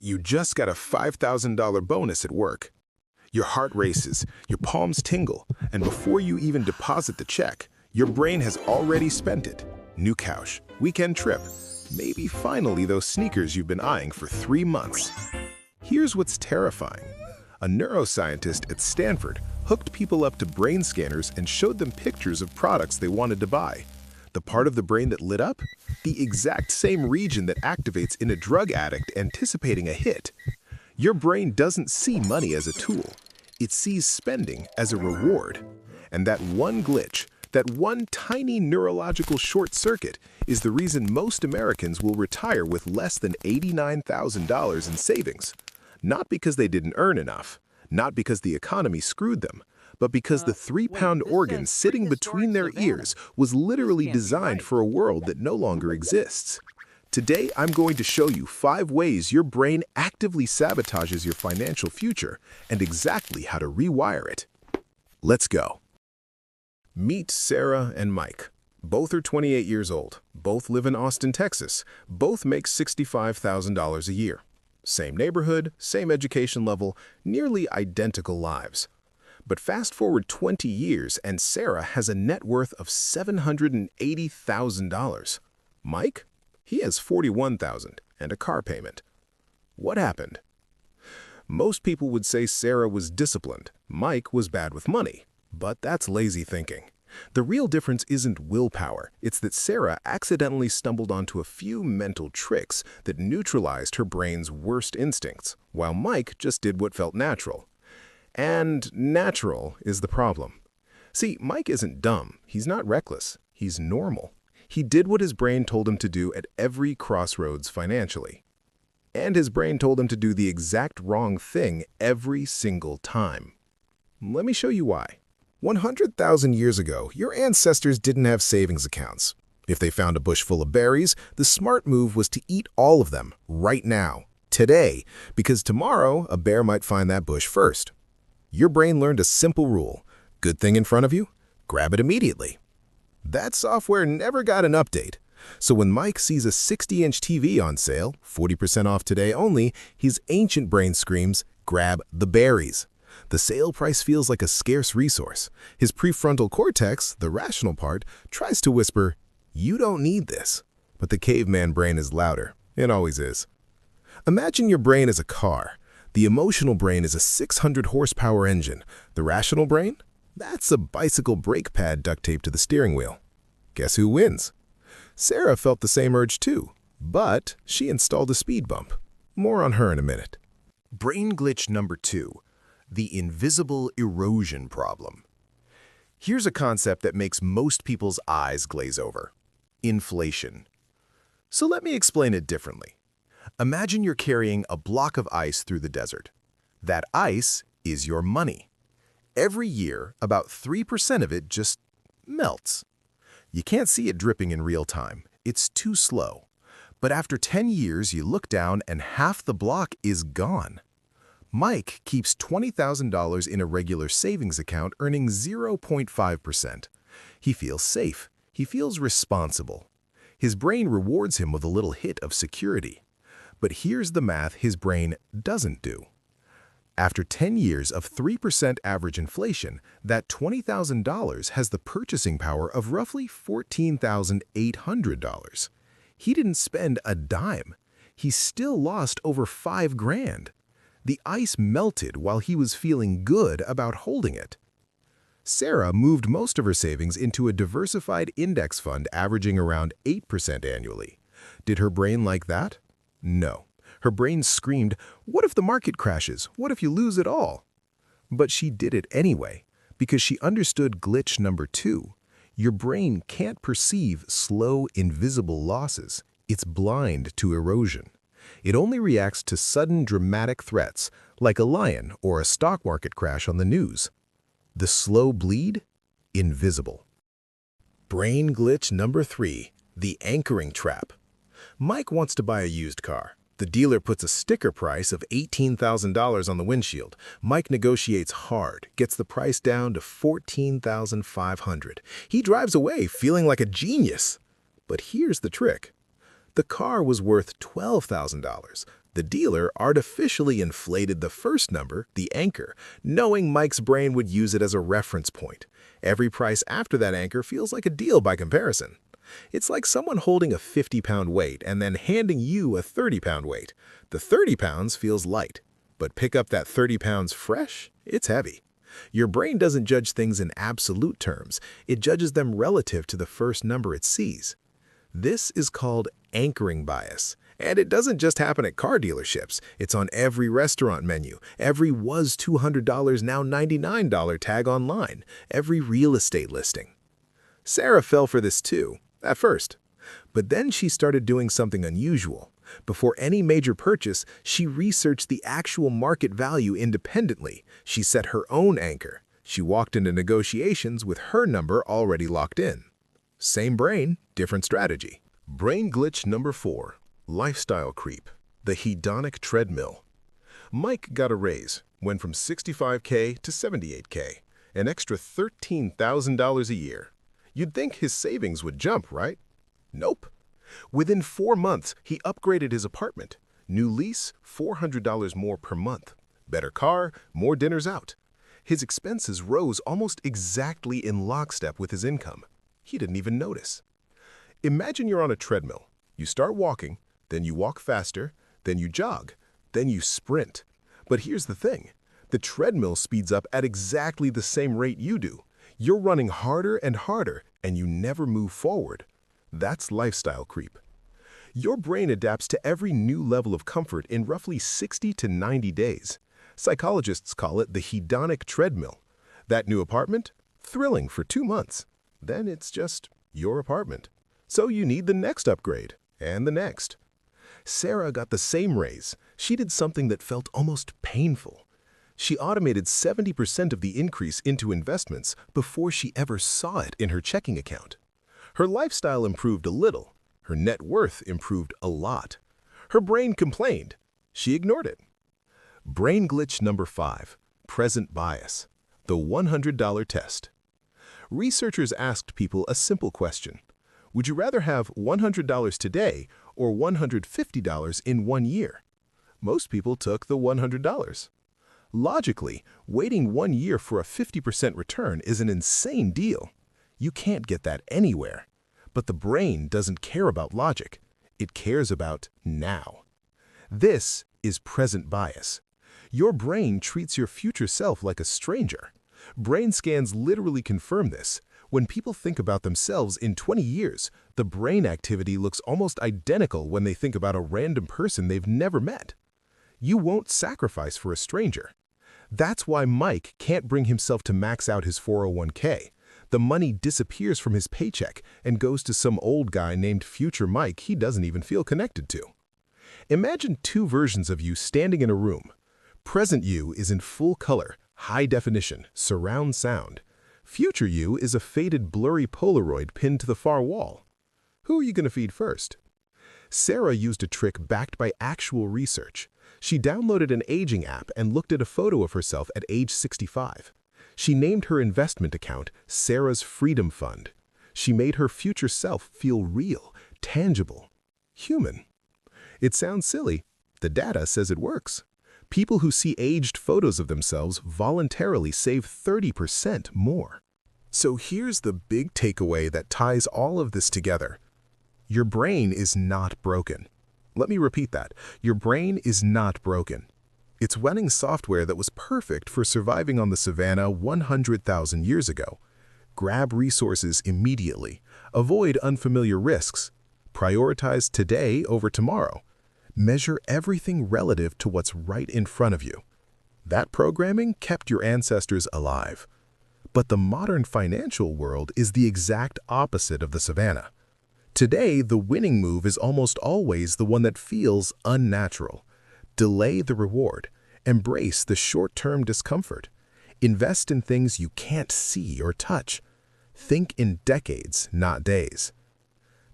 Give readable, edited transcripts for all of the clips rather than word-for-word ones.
You just got a $5,000 bonus at work. Your heart races, your palms tingle, and before you even deposit the check, your brain has already spent it. New couch, weekend trip, maybe finally those sneakers you've been eyeing for 3 months. Here's what's terrifying. A neuroscientist at Stanford hooked people up to brain scanners and showed them pictures of products they wanted to buy. The part of the brain that lit up? The exact same region that activates in a drug addict anticipating a hit. Your brain doesn't see money as a tool. It sees spending as a reward. And that one glitch, that one tiny neurological short circuit, is the reason most Americans will retire with less than $89,000 in savings. Not because they didn't earn enough, not because the economy screwed them, but because the 3-pound organ sitting between their ears was literally designed for a world that no longer exists. Today, I'm going to show you 5 ways your brain actively sabotages your financial future and exactly how to rewire it. Let's go. Meet Sarah and Mike. Both are 28 years old. Both live in Austin, Texas. Both make $65,000 a year. Same neighborhood, same education level, nearly identical lives. But fast forward 20 years and Sarah has a net worth of $780,000. Mike? He has $41,000 and a car payment. What happened? Most people would say Sarah was disciplined. Mike was bad with money. But that's lazy thinking. The real difference isn't willpower. It's that Sarah accidentally stumbled onto a few mental tricks that neutralized her brain's worst instincts, while Mike just did what felt natural. And natural is the problem. See, Mike isn't dumb. He's not reckless. He's normal. He did what his brain told him to do at every crossroads financially. And his brain told him to do the exact wrong thing every single time. Let me show you why. 100,000 years ago, your ancestors didn't have savings accounts. If they found a bush full of berries, the smart move was to eat all of them right now, today, because tomorrow a bear might find that bush first. Your brain learned a simple rule. Good thing in front of you? Grab it immediately. That software never got an update. So when Mike sees a 60-inch TV on sale, 40% off today only, his ancient brain screams, grab the berries. The sale price feels like a scarce resource. His prefrontal cortex, the rational part, tries to whisper, you don't need this. But the caveman brain is louder. It always is. Imagine your brain as a car. The emotional brain is a 600-horsepower engine. The rational brain? That's a bicycle brake pad duct taped to the steering wheel. Guess who wins? Sarah felt the same urge too, but she installed a speed bump. More on her in a minute. Brain glitch number 2. The invisible erosion problem. Here's a concept that makes most people's eyes glaze over. Inflation. So let me explain it differently. Imagine you're carrying a block of ice through the desert. That ice is your money. Every year, about 3% of it just melts. You can't see it dripping in real time. It's too slow. But after 10 years, you look down and half the block is gone. Mike keeps $20,000 in a regular savings account earning 0.5%. He feels safe. He feels responsible. His brain rewards him with a little hit of security. But here's the math his brain doesn't do. After 10 years of 3% average inflation, that $20,000 has the purchasing power of roughly $14,800. He didn't spend a dime. He still lost over $5,000. The ice melted while he was feeling good about holding it. Sarah moved most of her savings into a diversified index fund averaging around 8% annually. Did her brain like that? No. Her brain screamed, what if the market crashes? What if you lose it all? But she did it anyway, because she understood glitch number 2. Your brain can't perceive slow, invisible losses. It's blind to erosion. It only reacts to sudden, dramatic threats, like a lion or a stock market crash on the news. The slow bleed? Invisible. Brain glitch number 3, the anchoring trap. Mike wants to buy a used car. The dealer puts a sticker price of $18,000 on the windshield. Mike negotiates hard, gets the price down to $14,500. He drives away feeling like a genius. But here's the trick. The car was worth $12,000. The dealer artificially inflated the first number, the anchor, knowing Mike's brain would use it as a reference point. Every price after that anchor feels like a deal by comparison. It's like someone holding a 50-pound weight and then handing you a 30-pound weight. The 30 pounds feels light, but pick up that 30 pounds fresh, it's heavy. Your brain doesn't judge things in absolute terms. It judges them relative to the first number it sees. This is called anchoring bias. And it doesn't just happen at car dealerships. It's on every restaurant menu, every was $200 now $99 tag online, every real estate listing. Sarah fell for this too, at first. But then she started doing something unusual. Before any major purchase, she researched the actual market value independently. She set her own anchor. She walked into negotiations with her number already locked in. Same brain, different strategy. Brain glitch number 4. Lifestyle creep. The Hedonic Treadmill. Mike got a raise, went from $65K to $78K, an extra $13,000 a year. You'd think his savings would jump, right? Nope. Within 4 months, he upgraded his apartment. New lease, $400 more per month. Better car, more dinners out. His expenses rose almost exactly in lockstep with his income. He didn't even notice. Imagine you're on a treadmill. You start walking, then you walk faster, then you jog, then you sprint. But here's the thing. The treadmill speeds up at exactly the same rate you do. You're running harder and harder, and you never move forward. That's lifestyle creep. Your brain adapts to every new level of comfort in roughly 60 to 90 days. Psychologists call it the hedonic treadmill. That new apartment? Thrilling for 2 months. Then it's just your apartment. So you need the next upgrade, and the next. Sarah got the same raise. She did something that felt almost painful. She automated 70% of the increase into investments before she ever saw it in her checking account. Her lifestyle improved a little. Her net worth improved a lot. Her brain complained. She ignored it. Brain glitch number 5. Present bias. The $100 test. Researchers asked people a simple question. Would you rather have $100 today or $150 in 1 year? Most people took the $100. Logically, waiting 1 year for a 50% return is an insane deal. You can't get that anywhere. But the brain doesn't care about logic. It cares about now. This is present bias. Your brain treats your future self like a stranger. Brain scans literally confirm this. When people think about themselves in 20 years, the brain activity looks almost identical when they think about a random person they've never met. You won't sacrifice for a stranger. That's why Mike can't bring himself to max out his 401k. The money disappears from his paycheck and goes to some old guy named Future Mike he doesn't even feel connected to. Imagine 2 versions of you standing in a room. Present you is in full color, high definition, surround sound. Future you is a faded, blurry Polaroid pinned to the far wall. Who are you going to feed first? Sarah used a trick backed by actual research. She downloaded an aging app and looked at a photo of herself at age 65. She named her investment account Sarah's Freedom Fund. She made her future self feel real, tangible, human. It sounds silly. The data says it works. People who see aged photos of themselves voluntarily save 30% more. So here's the big takeaway that ties all of this together. Your brain is not broken. Let me repeat that. Your brain is not broken. It's running software that was perfect for surviving on the savannah 100,000 years ago. Grab resources immediately. Avoid unfamiliar risks. Prioritize today over tomorrow. Measure everything relative to what's right in front of you. That programming kept your ancestors alive. But the modern financial world is the exact opposite of the savannah. Today, the winning move is almost always the one that feels unnatural. Delay the reward. Embrace the short-term discomfort. Invest in things you can't see or touch. Think in decades, not days.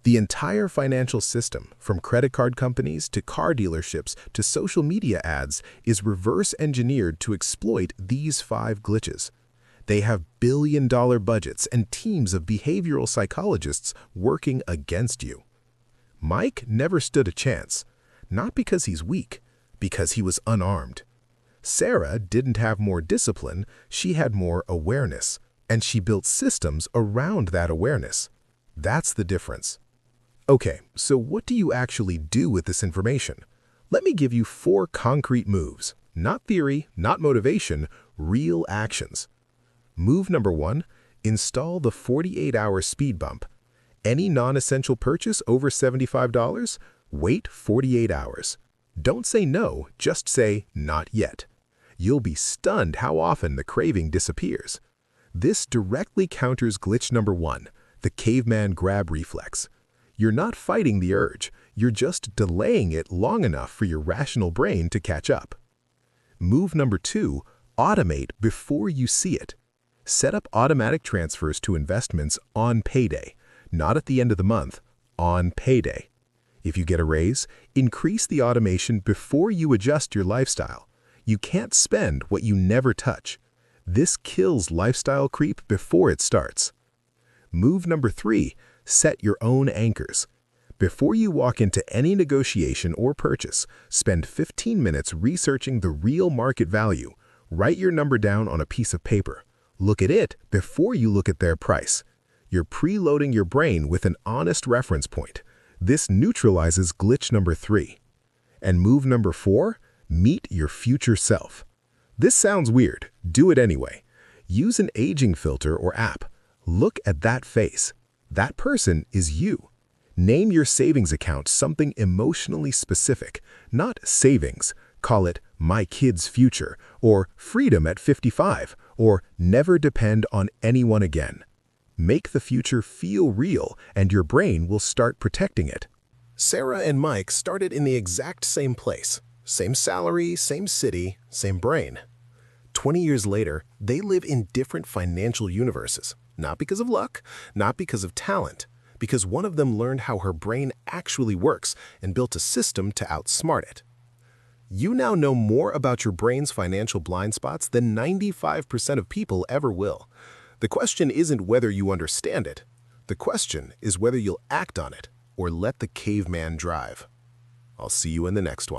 The entire financial system, from credit card companies to car dealerships to social media ads, is reverse engineered to exploit these 5 glitches. They have billion-dollar budgets and teams of behavioral psychologists working against you. Mike never stood a chance, not because he's weak, because he was unarmed. Sarah didn't have more discipline, she had more awareness, and she built systems around that awareness. That's the difference. Okay, so what do you actually do with this information? Let me give you 4 concrete moves. Not theory, not motivation, real actions. Move number 1, install the 48-hour speed bump. Any non-essential purchase over $75? Wait 48 hours. Don't say no, just say not yet. You'll be stunned how often the craving disappears. This directly counters glitch number 1, the caveman grab reflex. You're not fighting the urge, you're just delaying it long enough for your rational brain to catch up. Move number 2, automate before you see it. Set up automatic transfers to investments on payday, not at the end of the month, on payday. If you get a raise, increase the automation before you adjust your lifestyle. You can't spend what you never touch. This kills lifestyle creep before it starts. Move number 3, set your own anchors. Before you walk into any negotiation or purchase, spend 15 minutes researching the real market value. Write your number down on a piece of paper. Look at it before you look at their price. You're preloading your brain with an honest reference point. This neutralizes glitch number 3. And move number 4, meet your future self. This sounds weird. Do it anyway. Use an aging filter or app. Look at that face. That person is you. Name your savings account something emotionally specific, not savings. Call it My Kid's Future, or Freedom at 55, or Never Depend on Anyone Again. Make the future feel real, and your brain will start protecting it. Sarah and Mike started in the exact same place. Same salary, same city, same brain. 20 years later, they live in different financial universes. Not because of luck, not because of talent, because one of them learned how her brain actually works and built a system to outsmart it. You now know more about your brain's financial blind spots than 95% of people ever will. The question isn't whether you understand it. The question is whether you'll act on it or let the caveman drive. I'll see you in the next one.